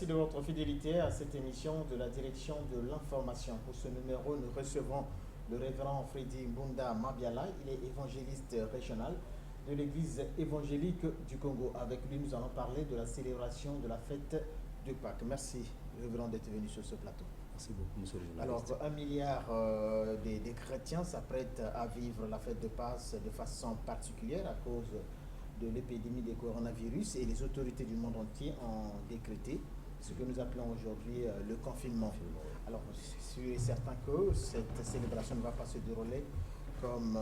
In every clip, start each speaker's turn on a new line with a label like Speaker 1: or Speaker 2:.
Speaker 1: merci de votre fidélité à cette émission de la direction de l'information. Pour ce numéro, nous recevons le révérend Freddy Mbunda Mabiala. Il est évangéliste régional de l'Église évangélique du Congo. Avec lui, nous allons parler de la célébration de la fête de Pâques. Merci, révérend, d'être venu sur ce plateau.
Speaker 2: Merci beaucoup, monsieur le journaliste.
Speaker 1: Alors, 1 milliard des chrétiens s'apprêtent à vivre la fête de Pâques de façon particulière à cause de l'épidémie de coronavirus, et les autorités du monde entier ont décrété ce que nous appelons aujourd'hui le confinement. Alors, je suis certain que cette célébration ne va pas se dérouler comme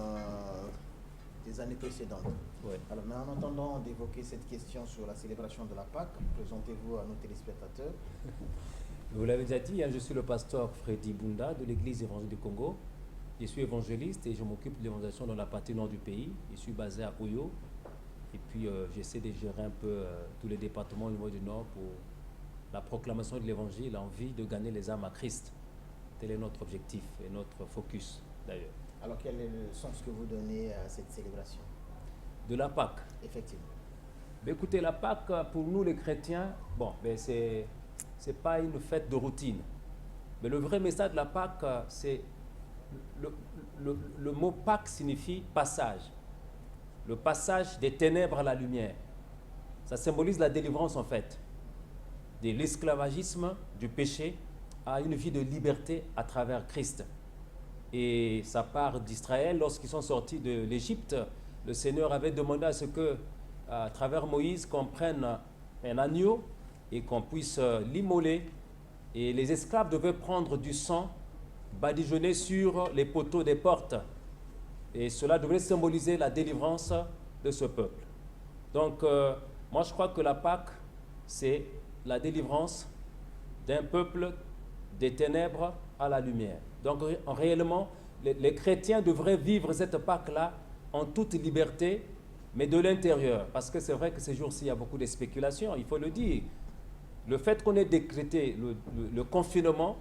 Speaker 1: des années précédentes.
Speaker 2: Ouais.
Speaker 1: Alors, mais en attendant d'évoquer cette question sur la célébration de la Pâques, présentez-vous à nos téléspectateurs.
Speaker 2: Vous l'avez déjà dit, je suis le pasteur Freddy Mbunda de l'Église évangélique du Congo. Je suis évangéliste et je m'occupe de l'évangélisation dans la partie nord du pays. Je suis basé à Oyo. Et puis, j'essaie de gérer un peu tous les départements au niveau du Nord pour la proclamation de l'Évangile, l'envie de gagner les âmes à Christ. Tel est notre objectif et notre focus, d'ailleurs.
Speaker 1: Alors, quel est le sens que vous donnez à cette célébration?
Speaker 2: De la Pâque.
Speaker 1: Effectivement.
Speaker 2: Mais écoutez, la Pâque, pour nous les chrétiens, c'est pas une fête de routine. Mais le vrai message de la Pâque, c'est... Le mot Pâque signifie passage. Le passage des ténèbres à la lumière. Ça symbolise la délivrance en fait, de l'esclavagisme, du péché, à une vie de liberté à travers Christ. Et ça part d'Israël. Lorsqu'ils sont sortis de l'Égypte, le Seigneur avait demandé à ce que, à travers Moïse, qu'on prenne un agneau et qu'on puisse l'immoler. Et les esclaves devaient prendre du sang, badigeonner sur les poteaux des portes. Et cela devrait symboliser la délivrance de ce peuple. Donc, moi je crois que la Pâque, c'est la délivrance d'un peuple des ténèbres à la lumière. Donc, réellement, les chrétiens devraient vivre cette Pâque-là en toute liberté, mais de l'intérieur. Parce que c'est vrai que ces jours-ci, il y a beaucoup de spéculations, il faut le dire. Le fait qu'on ait décrété le confinement,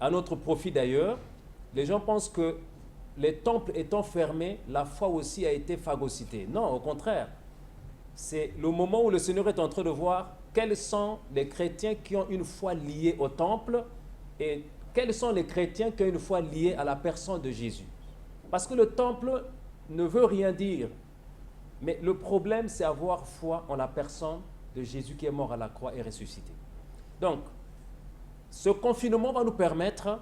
Speaker 2: à notre profit d'ailleurs, les gens pensent que les temples étant fermés, la foi aussi a été phagocytée. Non, au contraire. C'est le moment où le Seigneur est en train de voir quels sont les chrétiens qui ont une foi liée au temple et quels sont les chrétiens qui ont une foi liée à la personne de Jésus. Parce que le temple ne veut rien dire. Mais le problème, c'est avoir foi en la personne de Jésus qui est mort à la croix et ressuscité. Donc, ce confinement va nous permettre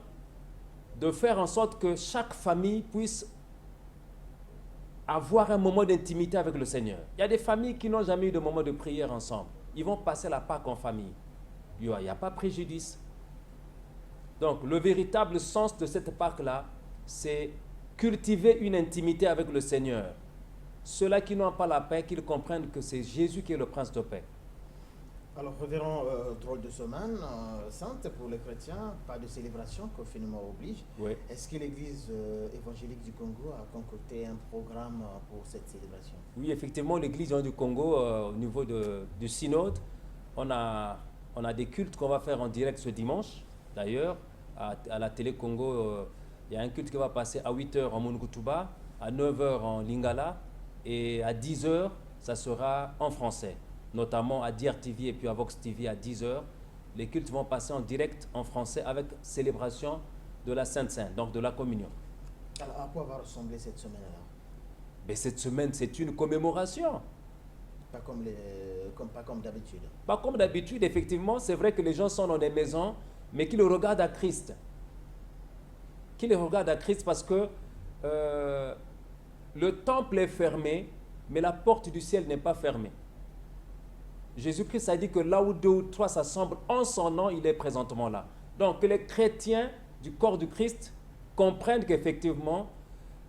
Speaker 2: de faire en sorte que chaque famille puisse avoir un moment d'intimité avec le Seigneur. Il y a des familles qui n'ont jamais eu de moment de prière ensemble. Ils vont passer la Pâque en famille. Il n'y a pas préjudice. Donc, le véritable sens de cette Pâque-là, c'est cultiver une intimité avec le Seigneur. Ceux-là qui n'ont pas la paix, qu'ils comprennent que c'est Jésus qui est le prince de paix.
Speaker 1: Alors, révérend, drôle de semaine sainte pour les chrétiens, pas de célébration, confinement oblige.
Speaker 2: Oui.
Speaker 1: Est-ce que l'Église évangélique du Congo a concocté un programme pour cette célébration?
Speaker 2: Oui, effectivement, l'Église du Congo, au niveau du synode, on a des cultes qu'on va faire en direct ce dimanche. D'ailleurs, à la télé Congo, il y a un culte qui va passer à 8h en Mungutuba, à 9h en Lingala, et à 10h, ça sera en français. Notamment à DRTV et puis à Vox TV à 10h. Les cultes vont passer en direct en français avec célébration de la Sainte Seine, donc de la communion.
Speaker 1: Alors, à quoi va ressembler cette semaine-là?
Speaker 2: Mais cette semaine, c'est une commémoration.
Speaker 1: Pas comme d'habitude.
Speaker 2: Pas comme d'habitude, effectivement, c'est vrai que les gens sont dans des maisons, mais qu'ils regardent à Christ. Qu'ils regardent à Christ parce que le temple est fermé, mais la porte du ciel n'est pas fermée. Jésus-Christ a dit que là où 2 ou 3 s'assemblent en son nom, il est présentement là. Donc que les chrétiens du corps du Christ comprennent qu'effectivement,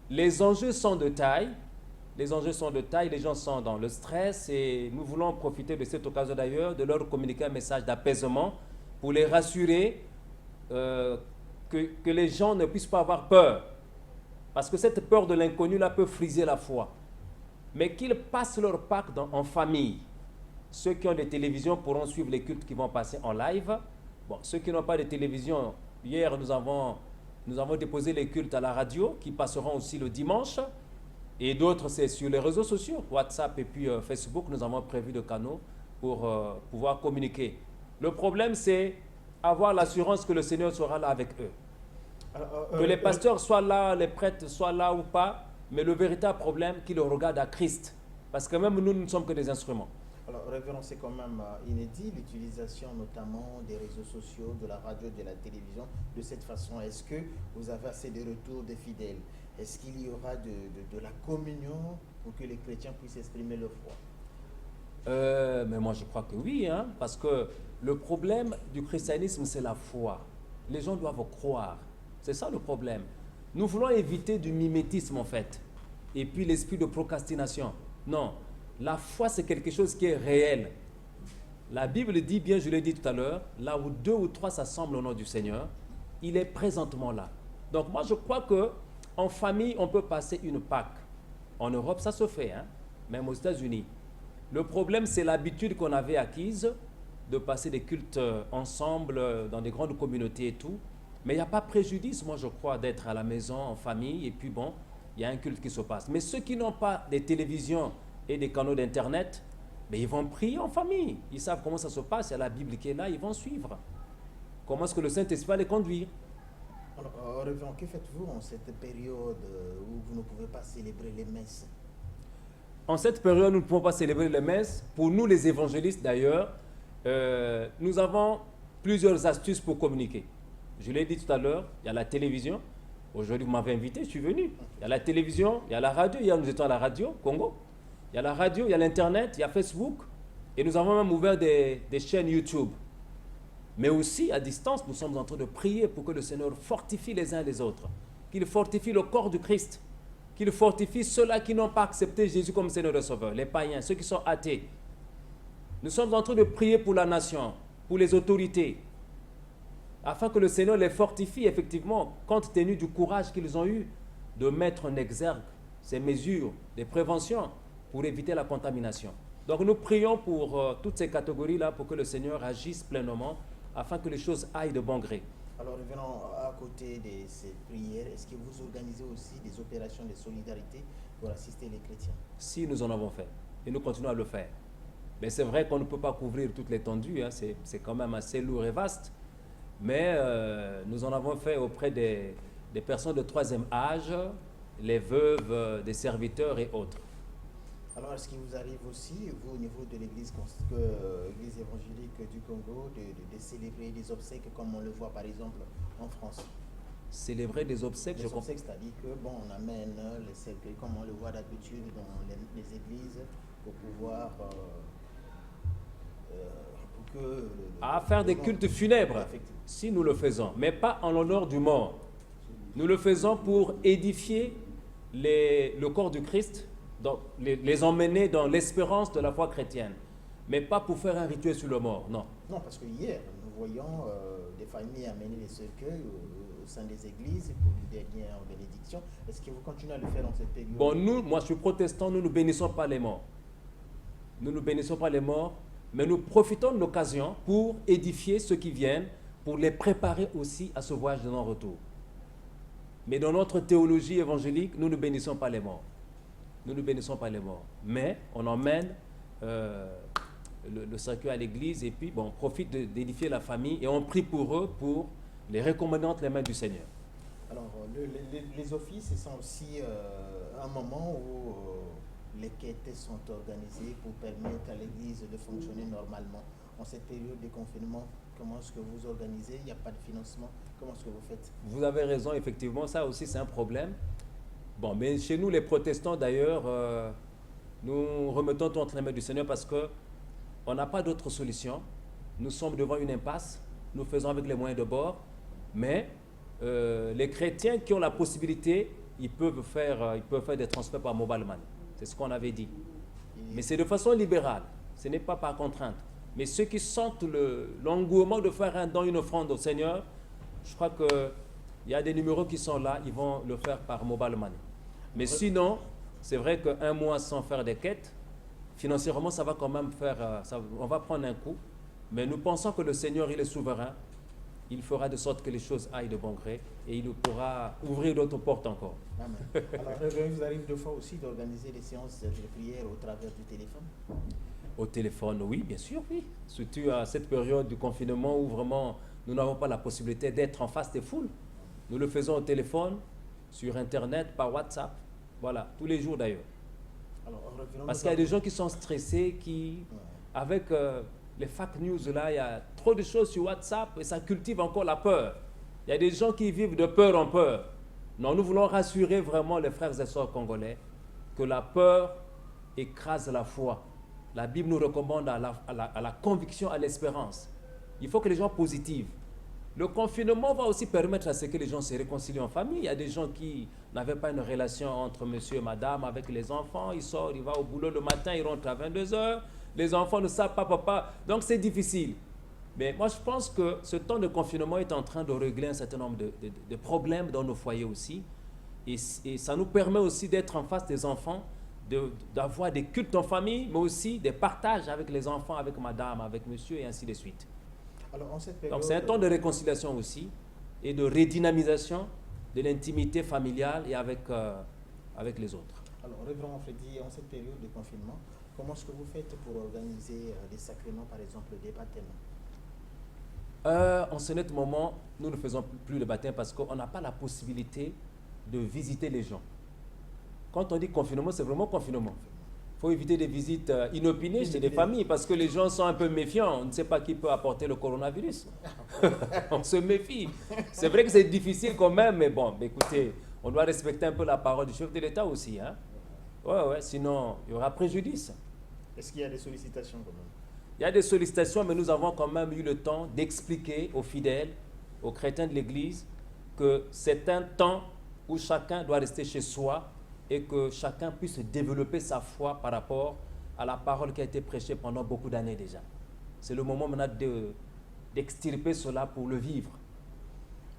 Speaker 2: les enjeux sont de taille. Les enjeux sont de taille, les gens sont dans le stress et nous voulons profiter de cette occasion d'ailleurs de leur communiquer un message d'apaisement pour les rassurer que les gens ne puissent pas avoir peur. Parce que cette peur de l'inconnu là peut friser la foi. Mais qu'ils passent leur Pâques en famille. Ceux qui ont des télévisions pourront suivre les cultes qui vont passer en live. Bon, ceux qui n'ont pas de télévision, hier nous avons déposé les cultes à la radio qui passeront aussi le dimanche. Et d'autres, c'est sur les réseaux sociaux, WhatsApp et puis Facebook. Nous avons prévu des canaux pour pouvoir communiquer. Le problème, c'est avoir l'assurance que le Seigneur sera là avec eux. Que les pasteurs soient là, les prêtres soient là ou pas, mais le véritable problème, qu'ils regardent à Christ. Parce que même nous ne sommes que des instruments.
Speaker 1: Alors, révérend, c'est quand même inédit l'utilisation notamment des réseaux sociaux, de la radio, de la télévision de cette façon. Est-ce que vous avez assez de retours des fidèles? Est-ce qu'il y aura de la communion pour que les chrétiens puissent exprimer leur foi?
Speaker 2: Mais moi, je crois que oui, hein, parce que le problème du christianisme, c'est la foi. Les gens doivent croire. C'est ça le problème. Nous voulons éviter du mimétisme, en fait. Et puis l'esprit de procrastination. Non. La foi, c'est quelque chose qui est réel. La Bible dit bien, je l'ai dit tout à l'heure, là où 2 ou 3 s'assemblent au nom du Seigneur, il est présentement là. Donc moi, je crois que en famille, on peut passer une Pâque. En Europe, ça se fait, hein, même aux États-Unis. Le problème, c'est l'habitude qu'on avait acquise de passer des cultes ensemble dans des grandes communautés et tout. Mais il n'y a pas préjudice, moi, je crois, d'être à la maison, en famille, et puis bon, il y a un culte qui se passe. Mais ceux qui n'ont pas des télévisions et des canaux d'Internet, mais ils vont prier en famille. Ils savent comment ça se passe, il y a la Bible qui est là, ils vont suivre. Comment est-ce que le Saint-Esprit va les conduire?
Speaker 1: Alors, révérend, que faites-vous en cette période où vous ne pouvez pas célébrer les messes?
Speaker 2: En cette période, nous ne pouvons pas célébrer les messes. Pour nous, les évangélistes d'ailleurs, nous avons plusieurs astuces pour communiquer. Je l'ai dit tout à l'heure, il y a la télévision. Aujourd'hui, vous m'avez invité, je suis venu. Il y a la télévision, il y a la radio. Hier, nous étions à la radio, Congo. Il y a la radio, il y a l'Internet, il y a Facebook. Et nous avons même ouvert des chaînes YouTube. Mais aussi, à distance, nous sommes en train de prier pour que le Seigneur fortifie les uns les autres. Qu'il fortifie le corps du Christ. Qu'il fortifie ceux-là qui n'ont pas accepté Jésus comme Seigneur et Sauveur. Les païens, ceux qui sont athées. Nous sommes en train de prier pour la nation, pour les autorités. Afin que le Seigneur les fortifie effectivement, compte tenu du courage qu'ils ont eu de mettre en exergue ces mesures de prévention pour éviter la contamination. Donc nous prions pour toutes ces catégories-là pour que le Seigneur agisse pleinement afin que les choses aillent de bon gré.
Speaker 1: Alors, revenons à côté de ces prières. Est-ce que vous organisez aussi des opérations de solidarité pour assister les chrétiens?
Speaker 2: Si nous en avons fait, et nous continuons à le faire. Mais c'est vrai qu'on ne peut pas couvrir toute l'étendue, hein, c'est quand même assez lourd et vaste. Mais nous en avons fait auprès des personnes de 3e âge, les veuves, des serviteurs et autres.
Speaker 1: Alors, est-ce qu'il vous arrive aussi, vous, au niveau de l'Église évangélique du Congo, de célébrer des obsèques comme on le voit par exemple en France?
Speaker 2: Célébrer des obsèques,
Speaker 1: les obsèques, c'est-à-dire que bon, on amène les cercueils comme on le voit d'habitude dans les églises pour pouvoir
Speaker 2: à faire des cultes funèbres, si nous le faisons, mais pas en l'honneur du mort. Nous le faisons pour édifier le corps du Christ, donc les emmener dans l'espérance de la foi chrétienne, mais pas pour faire un rituel sur le mort, non.
Speaker 1: Non, parce que hier, nous voyons des familles amener les cercueils au sein des églises pour une dernière bénédiction. Est-ce que vous continuez à le faire dans cette période?
Speaker 2: Bon, moi je suis protestant, nous ne bénissons pas les morts. Nous ne bénissons pas les morts, mais nous profitons de l'occasion pour édifier ceux qui viennent, pour les préparer aussi à ce voyage de non-retour. Mais dans notre théologie évangélique, nous ne bénissons pas les morts. Nous ne bénissons pas les morts. Mais on emmène le cercueil à l'église et puis bon, on profite d'édifier la famille et on prie pour eux, pour les recommander entre les mains du Seigneur.
Speaker 1: Alors, les offices sont aussi un moment où les quêtes sont organisées pour permettre à l'église de fonctionner normalement. En cette période de confinement, comment est-ce que vous organisez? Il n'y a pas de financement. Comment est-ce que vous faites?
Speaker 2: Vous avez raison, effectivement, ça aussi c'est un problème. Bon, mais chez nous, les protestants d'ailleurs, nous remettons tout entre les mains du Seigneur parce qu'on n'a pas d'autre solution. Nous sommes devant une impasse, nous faisons avec les moyens de bord, mais les chrétiens qui ont la possibilité, ils peuvent faire des transferts par mobile money. C'est ce qu'on avait dit. Mais c'est de façon libérale, ce n'est pas par contrainte. Mais ceux qui sentent l'engouement de faire un don, une offrande au Seigneur, je crois qu'il y a des numéros qui sont là, ils vont le faire par mobile money. Mais sinon, c'est vrai qu'un mois sans faire des quêtes, financièrement, ça va quand même faire, on va prendre un coup. Mais nous pensons que le Seigneur, il est souverain. Il fera de sorte que les choses aillent de bon gré et il pourra ouvrir d'autres portes encore.
Speaker 1: Amen. Alors, il vous arrive deux fois aussi d'organiser des séances de prière au travers du téléphone?
Speaker 2: Au téléphone, oui, bien sûr, oui. Surtout à cette période du confinement où vraiment nous n'avons pas la possibilité d'être en face des foules. Nous le faisons au téléphone, sur Internet, par WhatsApp. Voilà, tous les jours d'ailleurs.
Speaker 1: Alors,
Speaker 2: Parce qu'il y a des gens qui sont stressés, avec les fake news là, il y a trop de choses sur WhatsApp et ça cultive encore la peur. Il y a des gens qui vivent de peur en peur. Non, nous voulons rassurer vraiment les frères et sœurs congolais que la peur écrase la foi. La Bible nous recommande à la conviction, à l'espérance. Il faut que les gens positivent. Le confinement va aussi permettre à ce que les gens se réconcilient en famille. Il y a des gens qui n'avaient pas une relation entre monsieur et madame avec les enfants. Ils sortent, ils vont au boulot le matin, ils rentrent à 22h. Les enfants ne savent pas papa. Donc c'est difficile. Mais moi je pense que ce temps de confinement est en train de régler un certain nombre de problèmes dans nos foyers aussi. Et ça nous permet aussi d'être en face des enfants, d'avoir des cultes en famille, mais aussi des partages avec les enfants, avec madame, avec monsieur et ainsi de suite.
Speaker 1: Alors, en cette période,
Speaker 2: Donc c'est un temps de réconciliation aussi et de redynamisation de l'intimité familiale et avec les autres.
Speaker 1: Alors, Révérend Freddy, en cette période de confinement, comment est-ce que vous faites pour organiser des sacrements, par exemple des baptêmes?
Speaker 2: En ce net moment, nous ne faisons plus de baptême parce qu'on n'a pas la possibilité de visiter les gens. Quand on dit confinement, c'est vraiment confinement. Il faut éviter des visites inopinées chez des familles parce que les gens sont un peu méfiants. On ne sait pas qui peut apporter le coronavirus. On se méfie. C'est vrai que c'est difficile quand même, mais bon, écoutez, on doit respecter un peu la parole du chef de l'État aussi. Hein? Ouais, sinon il y aura préjudice.
Speaker 1: Est-ce qu'il y a des sollicitations quand même?
Speaker 2: Il y a des sollicitations, mais nous avons quand même eu le temps d'expliquer aux fidèles, aux chrétiens de l'Église, que c'est un temps où chacun doit rester chez soi et que chacun puisse développer sa foi par rapport à la parole qui a été prêchée pendant beaucoup d'années déjà. C'est le moment maintenant d'extirper cela pour le vivre.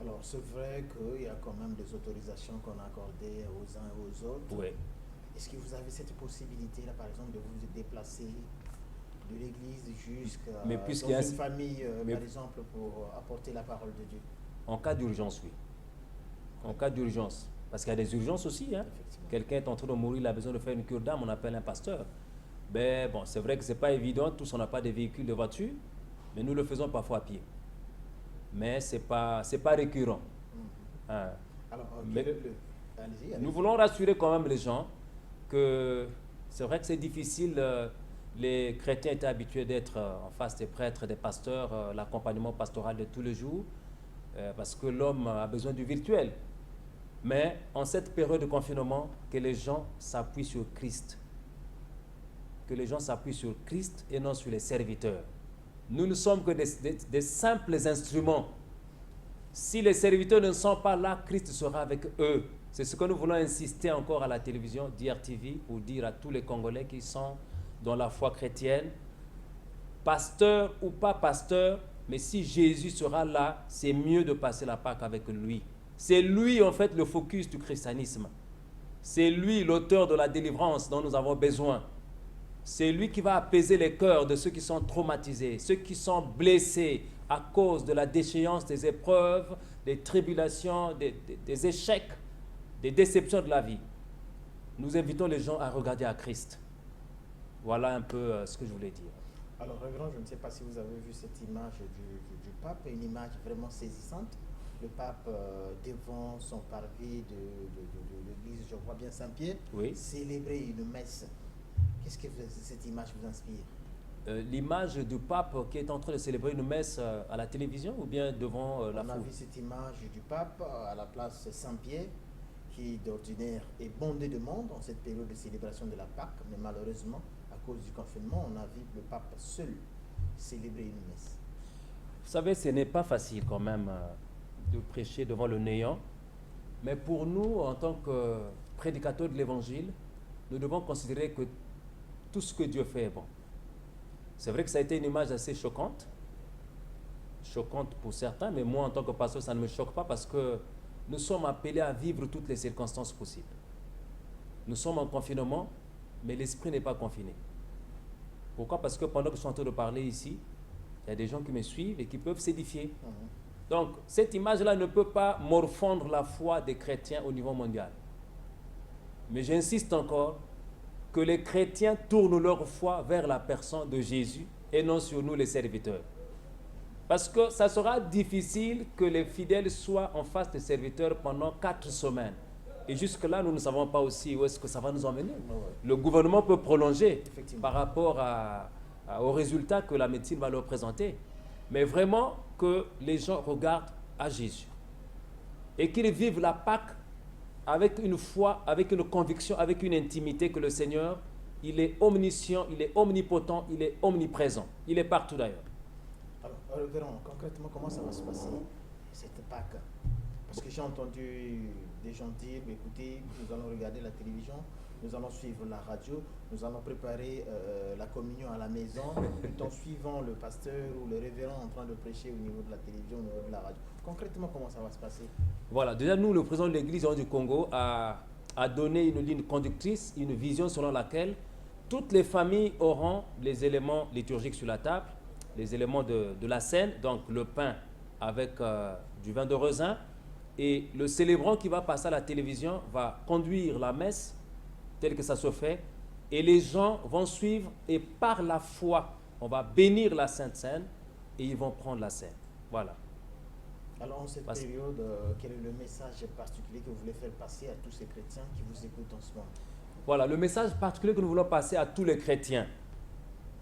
Speaker 1: Alors, c'est vrai qu'il y a quand même des autorisations qu'on a accordées aux uns et aux autres.
Speaker 2: Oui.
Speaker 1: Est-ce que vous avez cette possibilité-là, par exemple, de vous déplacer de l'église jusqu'à dans une famille, par exemple, pour apporter la parole de Dieu?
Speaker 2: En cas d'urgence, oui. En cas d'urgence. Parce qu'il y a des urgences aussi. Hein. Quelqu'un est en train de mourir, il a besoin de faire une cure d'âme, on appelle un pasteur. Ben, bon, c'est vrai que ce n'est pas évident, tous on n'a pas de véhicules, de voitures, mais nous le faisons parfois à pied. Mais ce n'est pas récurrent. Hein.
Speaker 1: Alors,
Speaker 2: mais
Speaker 1: allez-y.
Speaker 2: Nous voulons rassurer quand même les gens que c'est vrai que c'est difficile. Les chrétiens étaient habitués d'être en face des prêtres, des pasteurs, l'accompagnement pastoral de tous les jours, parce que l'homme a besoin du virtuel. Mais en cette période de confinement, que les gens s'appuient sur Christ. Que les gens s'appuient sur Christ et non sur les serviteurs. Nous ne sommes que des simples instruments. Si les serviteurs ne sont pas là, Christ sera avec eux. C'est ce que nous voulons insister encore à la télévision d'IRTV pour dire à tous les Congolais qui sont dans la foi chrétienne, pasteur ou pas pasteur, mais si Jésus sera là, c'est mieux de passer la Pâque avec lui. C'est lui en fait le focus du christianisme. C'est lui l'auteur de la délivrance dont nous avons besoin. C'est lui qui va apaiser les cœurs de ceux qui sont traumatisés, ceux qui sont blessés à cause de la déchéance des épreuves, des tribulations, des échecs, des déceptions de la vie. Nous invitons les gens à regarder à Christ. Voilà un peu ce que je voulais dire.
Speaker 1: Alors, Révérend, je ne sais pas si vous avez vu cette image du pape, une image vraiment saisissante. Le pape devant son parvis de l'église, je vois bien Saint-Pierre,
Speaker 2: oui,
Speaker 1: célébrer une messe. Qu'est-ce que cette image vous inspire?
Speaker 2: L'image du pape qui est en train de célébrer une messe à la télévision ou bien devant la foule?
Speaker 1: On a vu cette image du pape à la place Saint-Pierre, qui d'ordinaire est bondé de monde en cette période de célébration de la Pâque, mais malheureusement, à cause du confinement, on a vu le pape seul célébrer une messe.
Speaker 2: Vous savez, ce n'est pas facile quand même de prêcher devant le néant, mais pour nous, en tant que prédicateurs de l'Évangile, nous devons considérer que tout ce que Dieu fait est bon. C'est vrai que ça a été une image assez choquante pour certains, mais moi, en tant que pasteur, ça ne me choque pas parce que nous sommes appelés à vivre toutes les circonstances possibles. Nous sommes en confinement, mais l'esprit n'est pas confiné. Pourquoi? Parce que pendant que je suis en train de parler ici, il y a des gens qui me suivent et qui peuvent s'édifier. Donc, cette image-là ne peut pas morfondre la foi des chrétiens au niveau mondial. Mais j'insiste encore, que les chrétiens tournent leur foi vers la personne de Jésus et non sur nous les serviteurs. Parce que ça sera difficile que les fidèles soient en face des serviteurs pendant 4 semaines. Et jusque-là, nous ne savons pas aussi où est-ce que ça va nous emmener. Le gouvernement peut prolonger par rapport aux résultats que la médecine va leur présenter. Mais vraiment que les gens regardent à Jésus. Et qu'ils vivent la Pâque avec une foi, avec une conviction, avec une intimité que le Seigneur, il est omniscient, il est omnipotent, il est omniprésent. Il est partout d'ailleurs.
Speaker 1: Alors, verrons concrètement comment ça va se passer, cette Pâque. Parce que j'ai entendu des gens dire, écoutez, nous allons regarder la télévision, nous allons suivre la radio, nous allons préparer la communion à la maison, tout en suivant le pasteur ou le révérend en train de prêcher au niveau de la télévision, au niveau de la radio. Concrètement, comment ça va se passer?
Speaker 2: Voilà, déjà nous, le président de l'Église du Congo a donné une ligne conductrice, une vision selon laquelle toutes les familles auront les éléments liturgiques sur la table, les éléments de la scène, donc le pain avec du vin de raisin, et le célébrant qui va passer à la télévision va conduire la messe telle que ça se fait, et les gens vont suivre, et par la foi, on va bénir la Sainte Seine, et ils vont prendre la scène. Voilà.
Speaker 1: Alors en cette période, quel est le message particulier que vous voulez faire passer à tous ces chrétiens qui vous écoutent en ce moment?
Speaker 2: Voilà, le message particulier que nous voulons passer à tous les chrétiens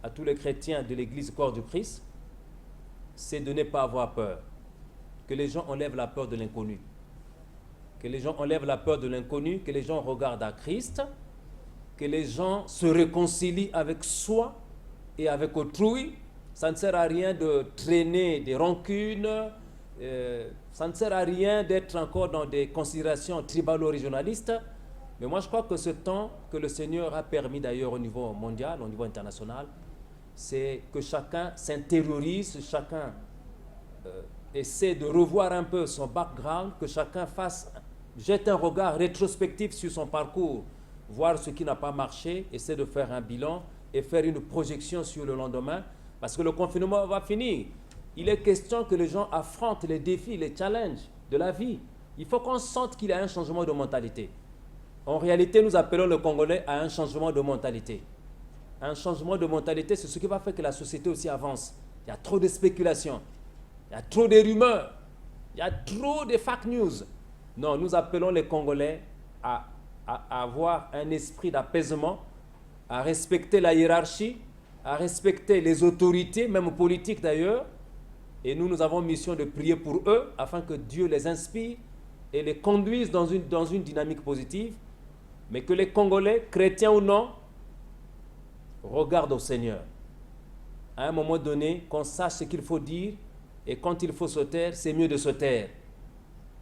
Speaker 2: de l'Église Corps du Christ, c'est de ne pas avoir peur. Que les gens enlèvent la peur de l'inconnu. Que les gens enlèvent la peur de l'inconnu, que les gens regardent à Christ, que les gens se réconcilient avec soi et avec autrui. Ça ne sert à rien de traîner des rancunes, ça ne sert à rien d'être encore dans des considérations tribalo-régionalistes. Mais moi, je crois que ce temps que le Seigneur a permis d'ailleurs au niveau mondial, au niveau international, c'est que chacun s'intériorise, chacun essaie de revoir un peu son background, que chacun jette un regard rétrospectif sur son parcours, voir ce qui n'a pas marché, essaie de faire un bilan et faire une projection sur le lendemain, parce que le confinement va finir. Il est question que les gens affrontent les défis, les challenges de la vie. Il faut qu'on sente qu'il y a un changement de mentalité. En réalité, nous appelons le Congolais à un changement de mentalité. Un changement de mentalité, c'est ce qui va faire que la société aussi avance. Il y a trop de spéculations, il y a trop de rumeurs, il y a trop de fake news. Non, nous appelons les Congolais à avoir un esprit d'apaisement, à respecter la hiérarchie, à respecter les autorités, même politiques d'ailleurs. Et nous avons mission de prier pour eux afin que Dieu les inspire et les conduise dans une dynamique positive. Mais que les Congolais, chrétiens ou non, regardent au Seigneur. À un moment donné, qu'on sache ce qu'il faut dire, et quand il faut se taire, c'est mieux de se taire.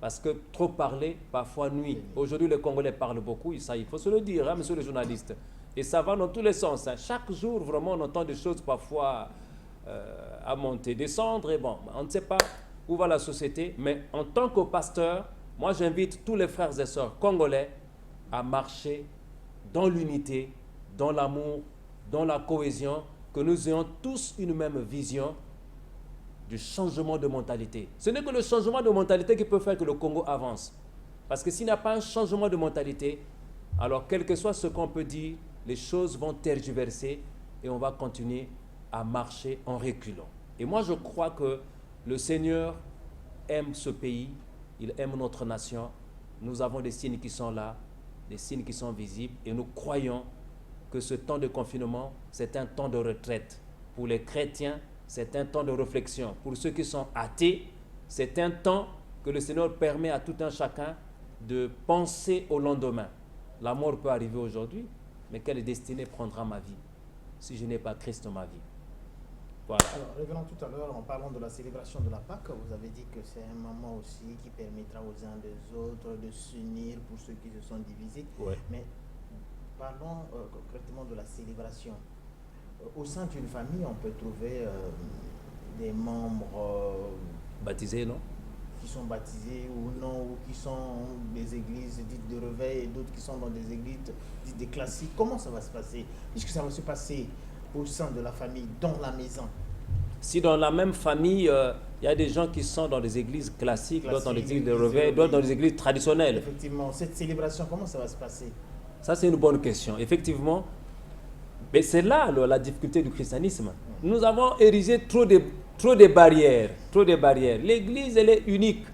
Speaker 2: Parce que trop parler, parfois nuit. Aujourd'hui, les Congolais parlent beaucoup, ça, il faut se le dire, hein, monsieur le journaliste. Et ça va dans tous les sens. Hein. Chaque jour, vraiment, on entend des choses parfois à monter, descendre, et bon, on ne sait pas où va la société. Mais en tant que pasteur, moi, j'invite tous les frères et sœurs congolais à marcher dans l'unité, dans l'amour, dans la cohésion, que nous ayons tous une même vision du changement de mentalité. Ce n'est que le changement de mentalité qui peut faire que le Congo avance. Parce que s'il n'y a pas un changement de mentalité, alors quel que soit ce qu'on peut dire, les choses vont tergiverser et on va continuer à marcher en reculant. Et moi, je crois que le Seigneur aime ce pays, il aime notre nation. Nous avons des signes qui sont là, des signes qui sont visibles, et nous croyons que ce temps de confinement, c'est un temps de retraite. Pour les chrétiens, c'est un temps de réflexion. Pour ceux qui sont athées, c'est un temps que le Seigneur permet à tout un chacun de penser au lendemain. La mort peut arriver aujourd'hui, mais quelle destinée prendra ma vie si je n'ai pas Christ dans ma vie? Voilà.
Speaker 1: Alors, revenons tout à l'heure en parlant de la célébration de la Pâque. Vous avez dit que c'est un moment aussi qui permettra aux uns des autres de s'unir pour ceux qui se sont divisés.
Speaker 2: Ouais.
Speaker 1: Mais parlons concrètement de la célébration. Au sein d'une famille, on peut trouver des membres
Speaker 2: Baptisés, non?
Speaker 1: qui sont baptisés ou non, ou qui sont des églises dites de réveil et d'autres qui sont dans des églises dites des classiques. Comment ça va se passer? Puisque ça va se passer au sein de la famille, dans la maison.
Speaker 2: Si dans la même famille, il y a des gens qui sont dans des églises classiques, d'autres dans des églises de réveil, d'autres dans des églises traditionnelles.
Speaker 1: Effectivement, cette célébration, comment ça va se passer?
Speaker 2: Ça, c'est une bonne question. Effectivement, Mais c'est là la difficulté du christianisme. Nous avons érigé trop de barrières. Trop de barrières. L'Église, elle est unique.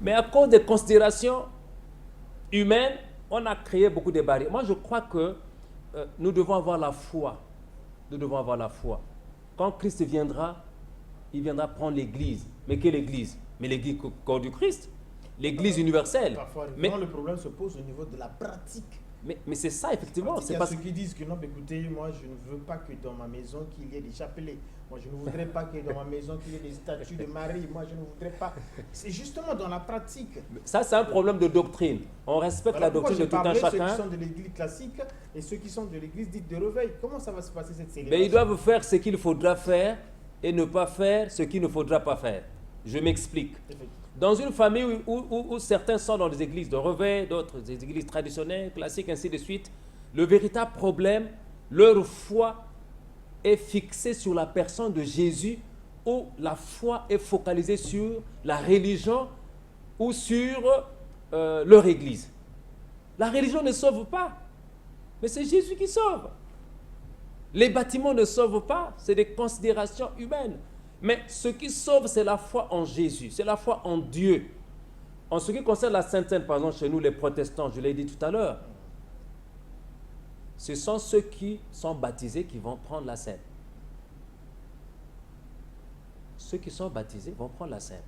Speaker 2: Mais à cause des considérations humaines, on a créé beaucoup de barrières. Moi, je crois que nous devons avoir la foi. Nous devons avoir la foi. Quand Christ viendra, il viendra prendre l'Église. Mais quelle Église? Mais l'Église corps du Christ. L'Église universelle.
Speaker 1: Parfois,
Speaker 2: mais
Speaker 1: le problème se pose au niveau de la pratique.
Speaker 2: Mais c'est ça, effectivement.
Speaker 1: Il y a ceux qui disent que non, mais écoutez, moi, je ne veux pas que dans ma maison, qu'il y ait des chapelets. Moi, je ne voudrais pas que dans ma maison, qu'il y ait des statues de Marie. Moi, je ne voudrais pas. C'est justement dans la pratique.
Speaker 2: Ça, c'est un problème de doctrine. On respecte la doctrine de tout un chacun.
Speaker 1: Ceux qui sont de l'église classique et ceux qui sont de l'église dite de réveil. Comment ça va se passer cette célébration?
Speaker 2: Mais ils doivent faire ce qu'il faudra faire et ne pas faire ce qu'il ne faudra pas faire. Je m'explique. Dans une famille où certains sont dans des églises de réveil, d'autres des églises traditionnelles, classiques, ainsi de suite, le véritable problème, leur foi est fixée sur la personne de Jésus, ou la foi est focalisée sur la religion ou sur leur église. La religion ne sauve pas, mais c'est Jésus qui sauve. Les bâtiments ne sauvent pas, c'est des considérations humaines. Mais ce qui sauve, c'est la foi en Jésus, c'est la foi en Dieu. En ce qui concerne la Sainte Seine, par exemple, chez nous, les protestants, je l'ai dit tout à l'heure, ce sont ceux qui sont baptisés qui vont prendre la Seine. Ceux qui sont baptisés vont prendre la Seine.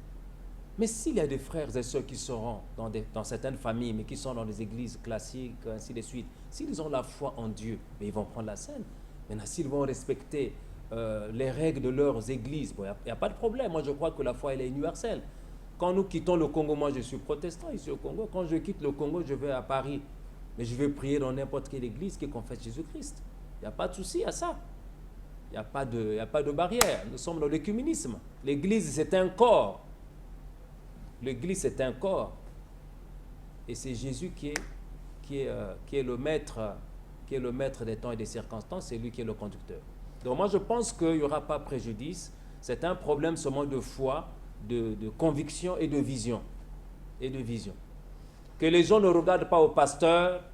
Speaker 2: Mais s'il y a des frères et sœurs qui seront dans certaines familles, mais qui sont dans des églises classiques, ainsi de suite, s'ils ont la foi en Dieu, mais ils vont prendre la Seine. Maintenant, s'ils vont respecter les règles de leurs églises, il n'y a pas de problème. Moi, je crois que la foi, elle est universelle. Quand nous quittons le Congo, moi, je suis protestant ici au Congo. Quand je quitte le Congo, je vais à Paris. Mais je vais prier dans n'importe quelle église qui confesse Jésus-Christ. Il n'y a pas de souci à ça. Il n'y a pas de barrière. Nous sommes dans l'écuménisme. L'église, c'est un corps. L'église, c'est un corps. Et c'est Jésus qui est le maître des temps et des circonstances. C'est lui qui est le conducteur. Donc moi, je pense qu'il n'y aura pas préjudice. C'est un problème seulement de foi, de conviction et de vision. Que les gens ne regardent pas au pasteur,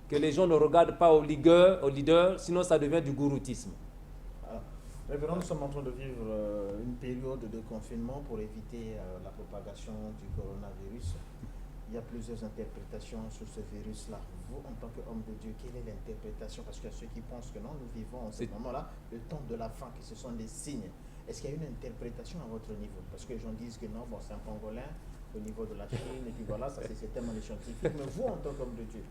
Speaker 2: que les gens ne regardent pas au leader, sinon ça devient du gouroutisme.
Speaker 1: Révérend, nous sommes en train de vivre une période de confinement pour éviter la propagation du coronavirus. Il y a plusieurs interprétations sur ce virus-là. Vous, en tant qu'homme de Dieu, quelle est l'interprétation? Parce qu'il y a ceux qui pensent que non, nous vivons en ce moment-là le temps de la fin, que ce sont des signes. Est-ce qu'il y a une interprétation à votre niveau? Parce que les gens disent que non, bon, c'est un pangolin au niveau de la Chine, et puis voilà, ça c'est tellement des scientifiques. Mais vous, en tant qu'homme de Dieu,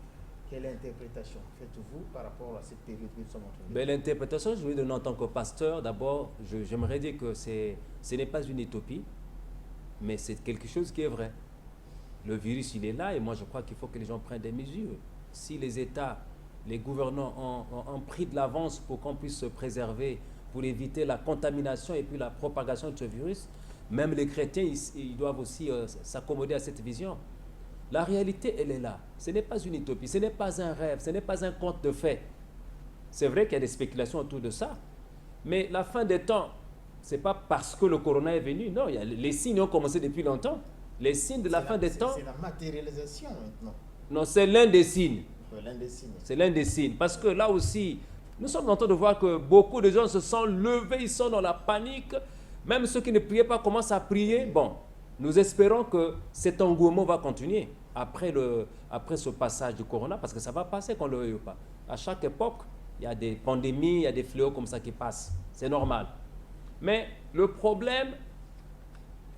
Speaker 1: quelle interprétation faites-vous par rapport à cette période que nous sommes en train de vivre?
Speaker 2: L'interprétation, je vais donner en tant que pasteur. D'abord, j'aimerais dire que ce n'est pas une utopie, mais c'est quelque chose qui est vrai. Le virus, il est là, et moi je crois qu'il faut que les gens prennent des mesures. Si les États, les gouvernants ont pris de l'avance pour qu'on puisse se préserver, pour éviter la contamination et puis la propagation de ce virus, même les chrétiens, ils doivent aussi s'accommoder à cette vision. La réalité, elle est là. Ce n'est pas une utopie, ce n'est pas un rêve, ce n'est pas un conte de fées. C'est vrai qu'il y a des spéculations autour de ça, mais la fin des temps, ce n'est pas parce que le corona est venu, non, les signes ont commencé depuis longtemps. Les signes de la fin des temps.
Speaker 1: C'est la matérialisation maintenant.
Speaker 2: Non, c'est l'un des signes.
Speaker 1: L'un des signes.
Speaker 2: C'est l'un des signes. Parce que là aussi, nous sommes en train de voir que beaucoup de gens se sont levés, ils sont dans la panique. Même ceux qui ne priaient pas commencent à prier. Bon, nous espérons que cet engouement va continuer après ce passage du corona, parce que ça va passer qu'on ne le veuille pas. À chaque époque, il y a des pandémies, il y a des fléaux comme ça qui passent. C'est normal. Mais le problème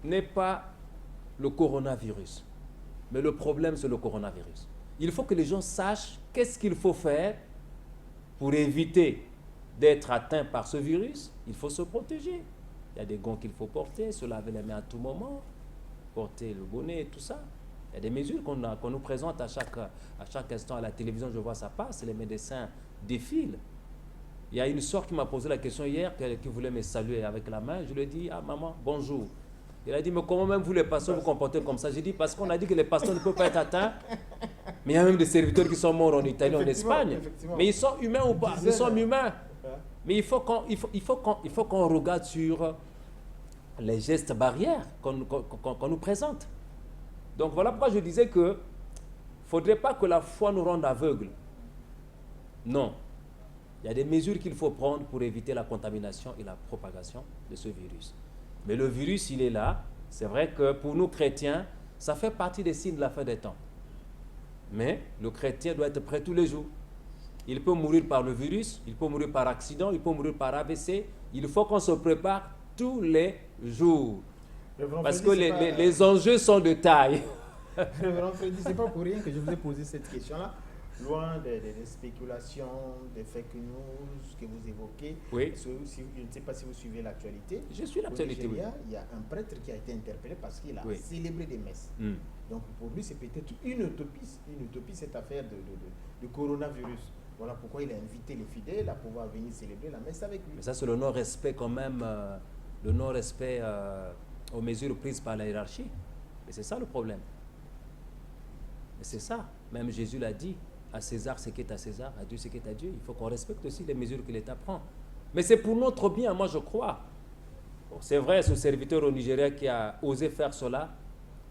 Speaker 2: n'est pas le coronavirus. Mais le problème, c'est le coronavirus. Il faut que les gens sachent qu'est-ce qu'il faut faire pour éviter d'être atteint par ce virus. Il faut se protéger. Il y a des gants qu'il faut porter, se laver les mains à tout moment, porter le bonnet et tout ça. Il y a des mesures qu'on nous présente à chaque instant à la télévision. Je vois ça passe, les médecins défilent. Il y a une soeur qui m'a posé la question hier, qui voulait me saluer avec la main. Je lui ai dit, ah maman, bonjour. Il a dit, mais comment même vous les pasteurs vous comportez comme ça? J'ai dit, parce qu'on a dit que les pasteurs ne peuvent pas être atteints. Mais il y a même des serviteurs qui sont morts en Italie, en Espagne. Mais ils sont humains ou pas? Ils sont humains. Mais il faut qu'on regarde sur les gestes barrières qu'on nous présente. Donc voilà pourquoi je disais que ne faudrait pas que la foi nous rende aveugles. Non. Il y a des mesures qu'il faut prendre pour éviter la contamination et la propagation de ce virus. Mais le virus, il est là. C'est vrai que pour nous chrétiens, ça fait partie des signes de la fin des temps. Mais le chrétien doit être prêt tous les jours. Il peut mourir par le virus, il peut mourir par accident, il peut mourir par AVC. Il faut qu'on se prépare tous les jours. Parce que les enjeux sont de taille.
Speaker 1: Révérend Freddy, c'est pas pour rien que je vous ai posé cette question-là. Loin des spéculations, des fake news que vous évoquez.
Speaker 2: Oui.
Speaker 1: Je ne sais pas si vous suivez l'actualité.
Speaker 2: Je suis l'actualité, oui.
Speaker 1: Il y a un prêtre qui a été interpellé parce qu'il a
Speaker 2: Oui.
Speaker 1: célébré des messes. Donc pour lui, c'est peut-être une utopie cette affaire de coronavirus. Voilà pourquoi il a invité les fidèles à pouvoir venir célébrer la messe avec lui.
Speaker 2: Mais ça, c'est le non-respect quand même, le non-respect aux mesures prises par la hiérarchie. Et c'est ça le problème. Et c'est ça. Même Jésus l'a dit, à César ce qui est à César, à Dieu ce qui est à Dieu. Il faut qu'on respecte aussi les mesures que l'État prend. Mais c'est pour notre bien, moi je crois. Bon, c'est vrai, ce serviteur au Nigeria qui a osé faire cela,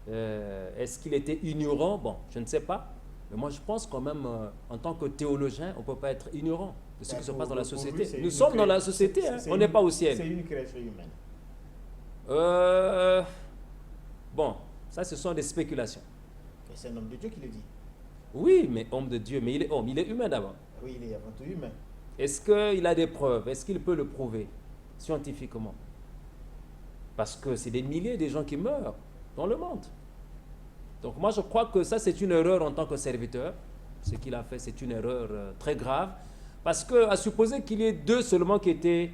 Speaker 2: est-ce qu'il était ignorant? Bon, je ne sais pas. Mais moi je pense quand même, en tant que théologien, on ne peut pas être ignorant de ce qui se passe dans la société. Nous sommes dans la société, hein, on n'est pas au ciel.
Speaker 1: C'est une création humaine.
Speaker 2: Bon, ça ce sont des spéculations.
Speaker 1: Et c'est un homme de Dieu qui le dit.
Speaker 2: Oui, mais homme de Dieu, mais il est homme, il est humain d'abord.
Speaker 1: Oui, il est avant tout humain.
Speaker 2: Est-ce qu'il a des preuves? Est-ce qu'il peut le prouver scientifiquement? Parce que c'est des milliers de gens qui meurent dans le monde. Donc moi je crois que ça c'est une erreur en tant que serviteur. Ce qu'il a fait c'est une erreur très grave. Parce que à supposer qu'il y ait 2 seulement qui étaient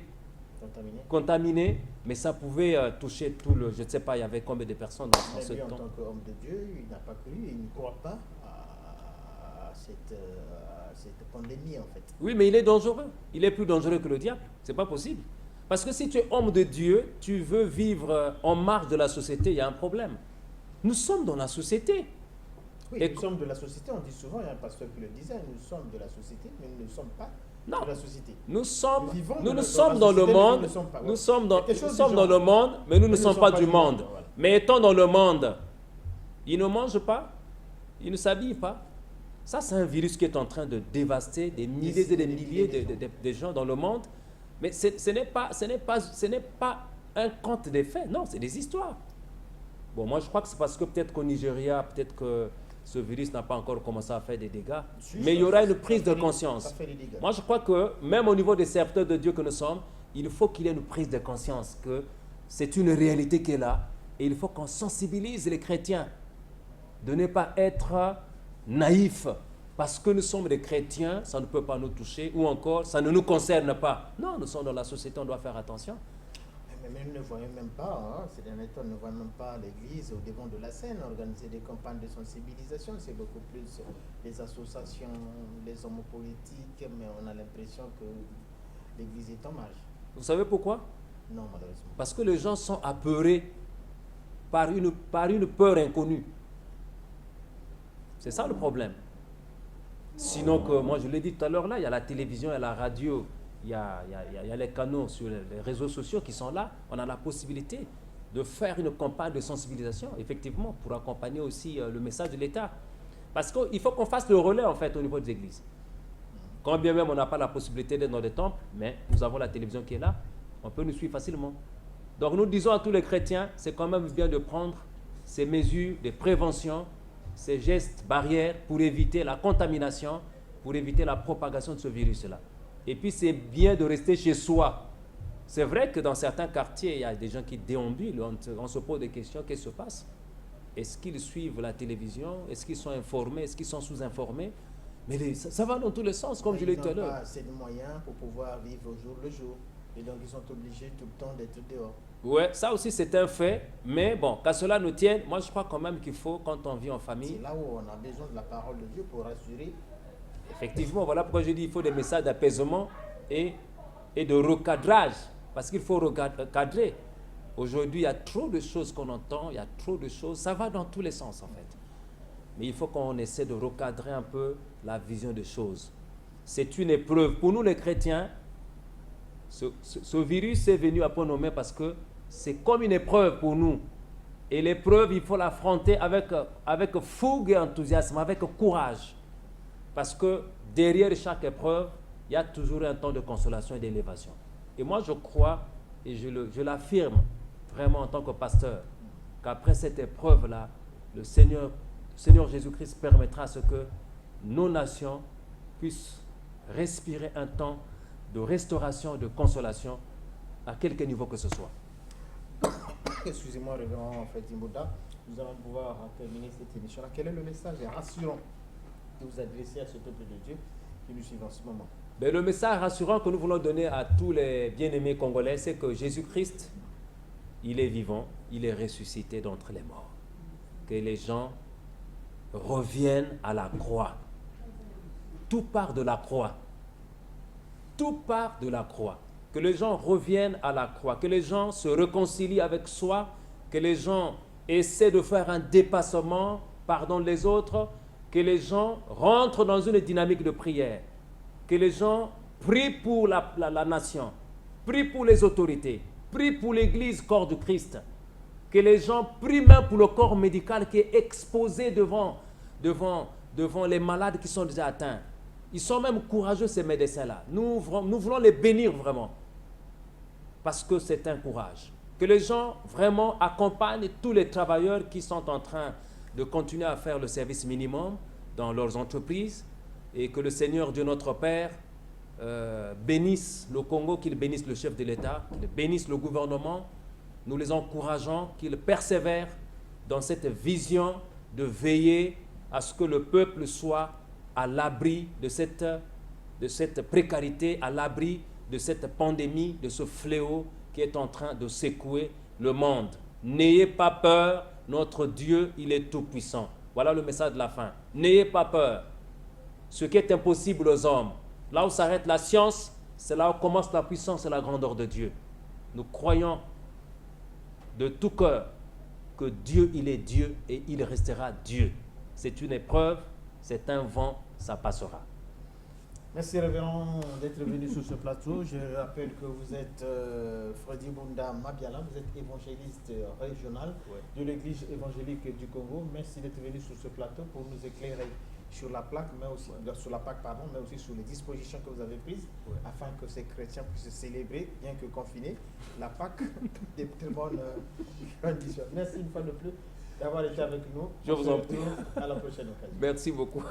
Speaker 2: contaminés, mais ça pouvait toucher tout le... Je ne sais pas, il y avait combien de personnes dans ce temps.
Speaker 1: En tant qu'homme de Dieu, il n'a pas cru, il ne croit pas à cette pandémie en fait.
Speaker 2: Oui, mais il est dangereux. Il est plus dangereux que le diable. C'est pas possible. Parce que si tu es homme de Dieu, tu veux vivre en marge de la société, il y a un problème. Nous sommes dans la société.
Speaker 1: Oui, nous sommes de la société, on dit souvent, il y a un pasteur qui le disait, nous sommes de la société, mais nous ne sommes pas de la société.
Speaker 2: Nous sommes
Speaker 1: dans
Speaker 2: dans le
Speaker 1: société,
Speaker 2: monde,
Speaker 1: nous
Speaker 2: nous sommes dans le monde, mais nous ne
Speaker 1: nous
Speaker 2: sommes pas du monde.
Speaker 1: Voilà.
Speaker 2: Mais étant dans le monde, ils ne mangent pas, ils ne s'habillent pas. Ça, c'est un virus qui est en train de dévaster des milliers et des milliers de gens dans le monde. Mais ce n'est pas un conte des faits, non, c'est des histoires. Bon, moi, je crois que c'est parce que peut-être qu'au Nigeria, peut-être que ce virus n'a pas encore commencé à faire des dégâts. Mais il y aura une prise de conscience. Moi, je crois que même au niveau des serviteurs de Dieu que nous sommes, il faut qu'il y ait une prise de conscience que c'est une réalité qui est là. Et il faut qu'on sensibilise les chrétiens de ne pas être naïfs. Parce que nous sommes des chrétiens, ça ne peut pas nous toucher. Ou encore, ça ne nous concerne pas. Non, nous sommes dans la société, on doit faire attention.
Speaker 1: Mais nous ne voyons même pas, ces derniers temps, nous ne voyons même pas l'Église au devant de la scène organiser des campagnes de sensibilisation. C'est beaucoup plus les associations, les hommes politiques, mais on a l'impression que l'Église est en marge.
Speaker 2: Vous savez pourquoi?
Speaker 1: Non, malheureusement.
Speaker 2: Parce que les gens sont apeurés par une peur inconnue. C'est ça le problème. Sinon que, moi je l'ai dit tout à l'heure là, il y a la télévision, il y a la radio, il y a les canaux sur les réseaux sociaux qui sont là. On a la possibilité de faire une campagne de sensibilisation, effectivement, pour accompagner aussi le message de l'État. Parce qu'il faut qu'on fasse le relais, en fait, au niveau des églises. Quand bien même on n'a pas la possibilité d'être dans des temples, mais nous avons la télévision qui est là, on peut nous suivre facilement. Donc nous disons à tous les chrétiens, c'est quand même bien de prendre ces mesures de prévention, ces gestes barrières pour éviter la contamination, pour éviter la propagation de ce virus-là. Et puis c'est bien de rester chez soi. C'est vrai que dans certains quartiers, il y a des gens qui déambulent, on se pose des questions, qu'est-ce qui se passe? Est-ce qu'ils suivent la télévision? Est-ce qu'ils sont informés? Est-ce qu'ils sont sous-informés? Mais ça va dans tous les sens, comme je l'ai dit tout à l'heure.
Speaker 1: Ils n'ont pas assez de moyens pour pouvoir vivre au jour le jour. Et donc ils sont obligés tout le temps d'être dehors.
Speaker 2: Oui, ça aussi c'est un fait. Mais bon, qu'à cela nous tienne, moi je crois quand même qu'il faut, quand on vit en famille...
Speaker 1: C'est là où on a besoin de la parole de Dieu pour rassurer.
Speaker 2: Effectivement, voilà pourquoi je dis qu'il faut des messages d'apaisement et de recadrage. Parce qu'il faut recadrer. Aujourd'hui, il y a trop de choses qu'on entend, il y a trop de choses. Ça va dans tous les sens en fait. Mais il faut qu'on essaie de recadrer un peu la vision des choses. C'est une épreuve. Pour nous les chrétiens, ce virus est venu à point nommé parce que c'est comme une épreuve pour nous. Et l'épreuve, il faut l'affronter avec fougue et enthousiasme, avec courage. Parce que derrière chaque épreuve, il y a toujours un temps de consolation et d'élévation. Et moi, je crois, et je l'affirme vraiment en tant que pasteur, qu'après cette épreuve-là, le Seigneur Jésus-Christ permettra à ce que nos nations puissent respirer un temps de restauration, de consolation, à quelque niveau que ce soit.
Speaker 1: Excusez-moi, révérend Freddy Mbouda, nous allons pouvoir terminer cette émission-là. Quel est le message rassurant que vous adressez à ce peuple de Dieu qui nous suit en ce moment?
Speaker 2: Mais le message rassurant que nous voulons donner à tous les bien-aimés congolais, c'est que Jésus-Christ, il est vivant, il est ressuscité d'entre les morts. Que les gens reviennent à la croix. Tout part de la croix. Tout part de la croix. Que les gens reviennent à la croix. Que les gens se réconcilient avec soi. Que les gens essaient de faire un dépassement, pardonnent les autres. Que les gens rentrent dans une dynamique de prière. Que les gens prient pour la nation. Prient pour les autorités. Prient pour l'Église, corps du Christ. Que les gens prient même pour le corps médical qui est exposé devant les malades qui sont déjà atteints. Ils sont même courageux, ces médecins-là. Nous voulons les bénir vraiment. Parce que c'est un courage. Que les gens vraiment accompagnent tous les travailleurs qui sont en train de continuer à faire le service minimum dans leurs entreprises. Et que le Seigneur Dieu notre Père bénisse le Congo, qu'il bénisse le chef de l'État, qu'il bénisse le gouvernement. Nous les encourageons qu'ils persévèrent dans cette vision de veiller à ce que le peuple soit à l'abri de cette précarité, à l'abri de cette pandémie, de ce fléau qui est en train de secouer le monde. N'ayez pas peur, notre Dieu, il est tout-puissant. Voilà le message de la fin. N'ayez pas peur. Ce qui est impossible aux hommes, là où s'arrête la science, c'est là où commence la puissance et la grandeur de Dieu. Nous croyons de tout cœur que Dieu, il est Dieu et il restera Dieu. C'est une épreuve, c'est un vent, ça passera.
Speaker 1: Merci révérend d'être venu sur ce plateau. Je rappelle que vous êtes Freddy Mbouda Mabiala, vous êtes évangéliste régional de l'Église évangélique du Congo. Merci d'être venu sur ce plateau pour nous éclairer sur la plaque, mais aussi sur la Pâque, pardon, mais aussi sur les dispositions que vous avez prises afin que ces chrétiens puissent célébrer, bien que confinés, la Pâque des très bonnes conditions. Merci une fois de plus d'avoir été avec nous.
Speaker 2: Je vous en prie.
Speaker 1: À la prochaine occasion.
Speaker 2: Merci beaucoup.